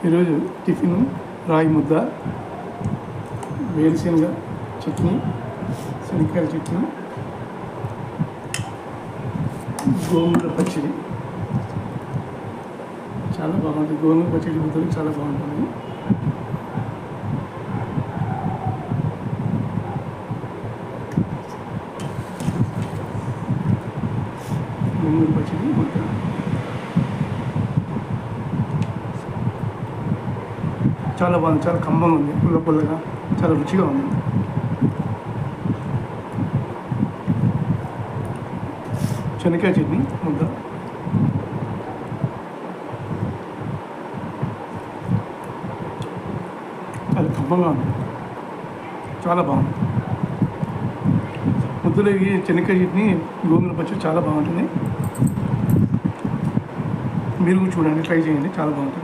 ఈరోజు టిఫిన్ రాయి ముద్ద, వేరుశనగ చట్నీ, శనక్కాయల చట్నీ, గోంగూర పచ్చడి. చాలా బాగుంటుంది. గోంగూర పచ్చడి ముద్దలు చాలా బాగుంటుంది. గోంగూర పచ్చడి ముద్ద చాలా బాగుంది. చాలా కమ్మగా ఉంది, పుల్ల పుల్లగా, చాలా రుచిగా ఉంది. శనక్కాయ చట్నీ ముద్ద చాలా కమ్మగా ఉంది, చాలా బాగుంది. ముద్దలకి శనక్కాయ చట్నీ, గోంగూర పచ్చడి చాలా బాగుంటుంది. మీరు కూడా చూడండి, ట్రై చేయండి, చాలా బాగుంటుంది.